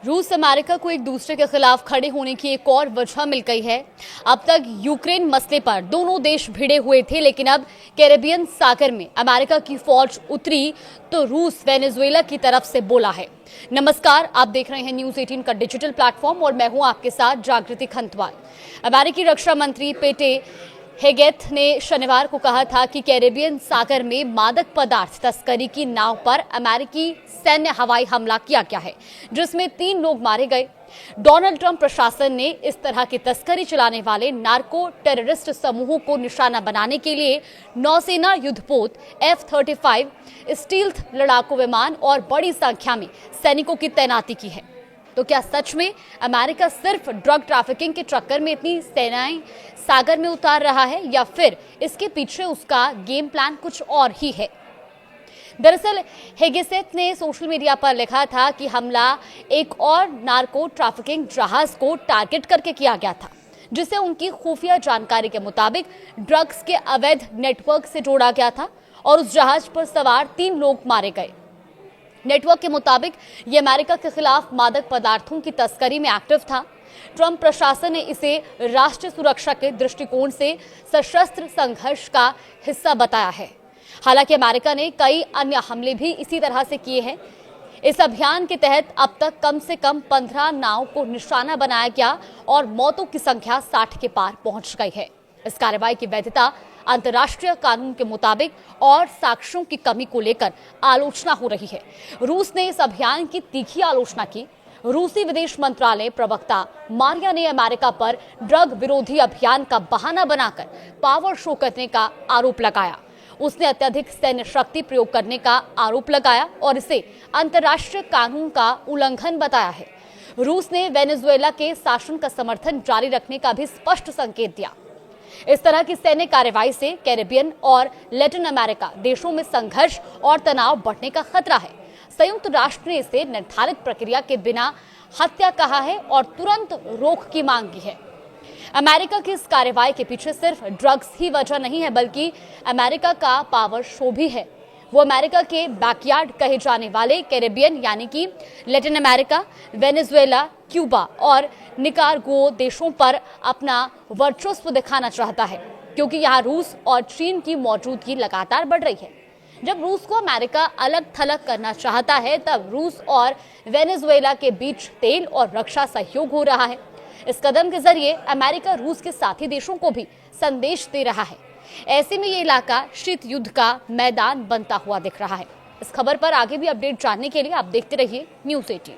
रूस अमेरिका को एक दूसरे के खिलाफ खड़े होने की एक और वजह मिल गई है। अब तक यूक्रेन मसले पर दोनों देश भिड़े हुए थे, लेकिन अब कैरेबियन सागर में अमेरिका की फौज उतरी तो रूस वेनेजुएला की तरफ से बोला है। नमस्कार, आप देख रहे हैं न्यूज़ 18 का डिजिटल प्लेटफॉर्म और मैं हूं आपके साथ जागृति खंतवाल। अमेरिकी रक्षा मंत्री पेटे हेगेथ ने शनिवार को कहा था कि कैरेबियन सागर में मादक पदार्थ तस्करी की नाव पर अमेरिकी सैन्य हवाई हमला किया गया है, जिसमें 3 लोग मारे गए। डोनाल्ड ट्रंप प्रशासन ने इस तरह की तस्करी चलाने वाले नार्को टेररिस्ट समूहों को निशाना बनाने के लिए नौसेना युद्धपोत F-35 स्टील्थ लड़ाकू विमान और बड़ी संख्या में सैनिकों की तैनाती की है। तो क्या सच में अमेरिका सिर्फ ड्रग ट्रैफिकिंग के चक्कर में इतनी सेनाएं सागर में उतार रहा है, या फिर इसके पीछे उसका गेम प्लान कुछ और ही है? दरअसल हेगेसेथ ने सोशल मीडिया पर लिखा था कि हमला एक और नार्को ट्रैफिकिंग जहाज को टारगेट करके किया गया था, जिसे उनकी खुफिया जानकारी के मुताबिक ड्रग्स के अवैध नेटवर्क से जोड़ा गया था और उस जहाज पर सवार 3 लोग मारे गए। नेटवर्क के मुताबिक ये अमेरिका के खिलाफ मादक पदार्थों की तस्करी में एक्टिव था। ट्रंप प्रशासन ने इसे राष्ट्रीय सुरक्षा के दृष्टिकोण से सशस्त्र संघर्ष का हिस्सा बताया है। हालांकि अमेरिका ने कई अन्य हमले भी इसी तरह से किए हैं। इस अभियान के तहत अब तक कम से कम 15 नाव को निशाना बनाया गया और मौतों की संख्या 60 के पार पहुंच गई है। इस कार्रवाई की वैधता अंतर्राष्ट्रीय कानून के मुताबिक और साक्ष्यों की कमी को लेकर आलोचना हो रही है। रूस ने इस अभियान की तीखी आलोचना की। रूसी विदेश मंत्रालय प्रवक्ता मारिया ने अमेरिका पर ड्रग विरोधी अभियान का बहाना बनाकर पावर शो करने का आरोप लगाया। उसने अत्यधिक सैन्य शक्ति प्रयोग करने का आरोप लगाया और इसे अंतर्राष्ट्रीय कानून का उल्लंघन बताया है। रूस ने वेनेजुएला के शासन का समर्थन जारी रखने का भी स्पष्ट संकेत दिया। इस तरह की सैन्य कार्रवाई से कैरेबियन और लैटिन अमेरिका देशों में संघर्ष और तनाव बढ़ने का खतरा है। संयुक्त राष्ट्र ने इसे निर्धारित प्रक्रिया के बिना हत्या कहा है और तुरंत रोक की मांग की है। अमेरिका की इस कार्रवाई के पीछे सिर्फ ड्रग्स ही वजह नहीं है, बल्कि अमेरिका का पावर शो भी है। वो अमेरिका के बैकयार्ड कहे जाने वाले कैरेबियन यानी कि लैटिन अमेरिका, वेनेजुएला, क्यूबा और निकारागुआ देशों पर अपना वर्चस्व दिखाना चाहता है, क्योंकि यहाँ रूस और चीन की मौजूदगी लगातार बढ़ रही है। जब रूस को अमेरिका अलग थलग करना चाहता है, तब रूस और वेनेजुएला के बीच तेल और रक्षा सहयोग हो रहा है। इस कदम के जरिए अमेरिका रूस के साथी देशों को भी संदेश दे रहा है। ऐसे में ये इलाका शीत युद्ध का मैदान बनता हुआ दिख रहा है। इस खबर पर आगे भी अपडेट जानने के लिए आप देखते रहिए न्यूज़ 18।